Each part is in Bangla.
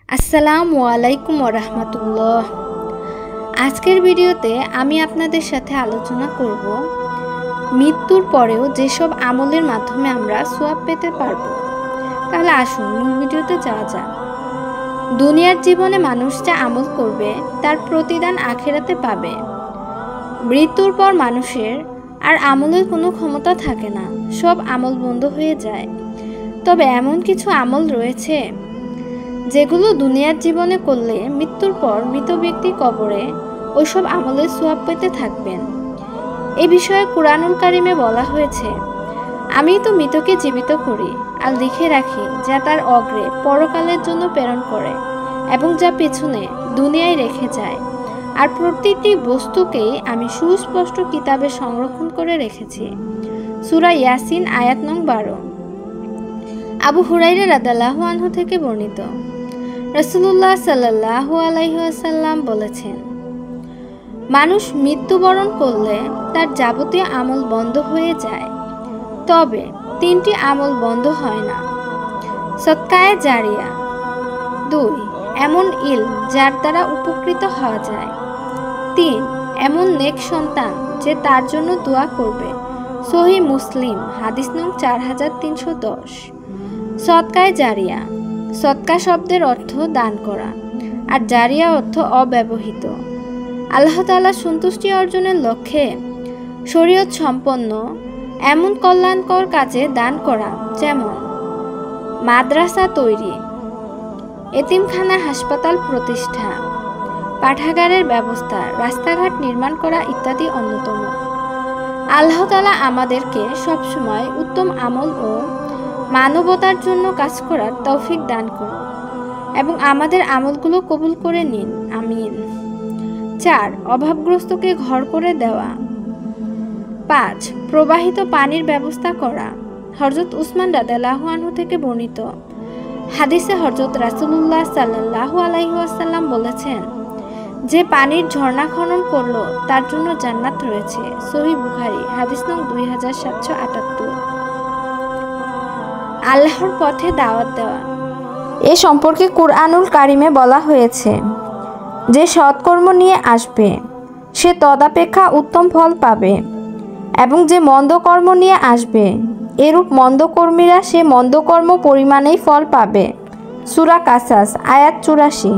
আসসালামু আলাইকুম ওয়া রাহমাতুল্লাহ। আজকের ভিডিওতে আমি আপনাদের সাথে আলোচনা করব মৃত্যুর পরেও যেসব আমলের মাধ্যমে আমরা সওয়াব পেতে পারব। তাহলে আসুন মূল ভিডিওতে যাওয়া যাক। দুনিয়ার জীবনে মানুষ যা আমল করবে তার প্রতিদান আখিরাতে পাবে। মৃত্যুর পর মানুষের আর আমলের কোনো ক্ষমতা থাকে না, সব আমল বন্ধ হয়ে যায়। তবে এমন কিছু আমল রয়েছে যেগুলো দুনিয়ার জীবনে করলে মৃত্যুর পর মৃত ব্যক্তি কবরে ওইসব আমলের সওয়াব পেতে থাকবেন। এই বিষয়ে কুরআনুল কারিমে বলা হয়েছে, আমি তো মৃতকে জীবিত করি আর লিখে রাখি যা তার অগ্রে পরকালের জন্য প্রেরণ করে এবং যা পেছনে দুনিয়ায় রেখে যায়, আর প্রতিটি বস্তুকেই আমি সুস্পষ্ট কিতাবে সংরক্ষণ করে রেখেছি। সূরা ইয়াসিন আয়াত নং 12। আবু হুরায়রা রাদিয়াল্লাহু আনহু থেকে বর্ণিত, রাসূলুল্লাহ সাল্লাল্লাহু আলাইহি ওয়াসাল্লাম বলেছেন, মানুষ মৃত্যুবরণ করলে তার যাবতীয় আমল বন্ধ হয়ে যায়, তবে তিনটি আমল বন্ধ হয় না। সদকায়ে জারিয়া, 2 এমন ইলম যার দ্বারা উপকৃত হওয়া যায়, 3 এমন নেক সন্তান যে তার জন্য দোয়া করবে। সহিহ মুসলিম হাদিস নং 4310। সদকায়ে জারিয়া, সদকা শব্দের অর্থ দান করা আর জারিয়া অর্থ অব্যবহৃত। আল্লাহ তাআলা সন্তুষ্টি অর্জনের লক্ষ্যে শরীয়ত সম্পন্ন এমন কল্যাণকর কাজে দান করা, যেমন মাদ্রাসা তৈরি, এতিমখানা হাসপাতাল প্রতিষ্ঠা, পাঠাগারের ব্যবস্থা, রাস্তাঘাট নির্মাণ করা ইত্যাদি অন্যতম। আল্লাহ তাআলা আমাদেরকে সবসময় উত্তম আমল ও মানবতার জন্য কাজ করার তৌফিক দান করুন এবং আমাদের আমলগুলো কবুল করে নিন, আমিন। 4 অভাবগ্রস্তকে ঘর করে দেওয়া। 5 প্রবাহিত পানির ব্যবস্থা করা। হযরত উসমান রাদিয়াল্লাহু আনহু থেকে বর্ণিত হাদিসে হযরত রাসূলুল্লাহ সাল্লাল্লাহু আলাইহি ওয়াসাল্লাম বলেছেন, যে পানির ঝর্ণা খনন করলো তার জন্য জান্নাত রয়েছে। সহিহ বুখারী হাদিস নং 2778। আল্লাহর পথে দাওয়াত দেওয়া। এ সম্পর্কে কুরআনুল কারিমে বলা হয়েছে, যে সৎকর্ম নিয়ে আসবে সে তদাপেক্ষা উত্তম ফল পাবে, এবং যে মন্দ কর্ম নিয়ে আসবে এরূপ মন্দকর্মীরা সে মন্দকর্ম পরিমাণেই ফল পাবে। সূরা কাসাস আয়াত 84।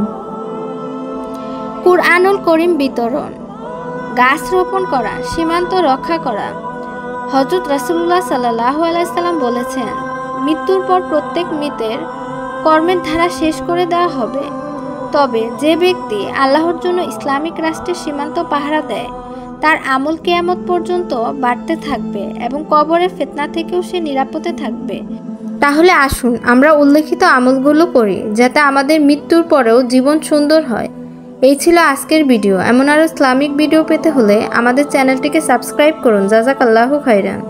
কুরআনুল করিম বিতরণ। গাছ রোপণ করা, সীমান্ত রক্ষা করা। হযরত রাসূলুল্লাহ সাল্লাল্লাহু আলাইহি সাল্লাম বলেছেন, মৃত্যুর পর প্রত্যেক মৃতের কর্মের ধারা শেষ করে দেওয়া হবে, তবে যে ব্যক্তি আল্লাহর জন্য ইসলামিক রাষ্ট্রের সীমান্ত পাহারা দেয় তার আমল কিয়ামত পর্যন্ত বাড়তে থাকবে এবং কবরের ফিতনা থেকেও সে নিরাপদে থাকবে। তাহলে আসুন আমরা উল্লেখিত আমলগুলো করি যাতে আমাদের মৃত্যুর পরেও জীবন সুন্দর হয়। এই ছিল আজকের ভিডিও। এমন আরও ইসলামিক ভিডিও পেতে হলে আমাদের চ্যানেলটিকে সাবস্ক্রাইব করুন। জাযাকাল্লাহু খাইরান।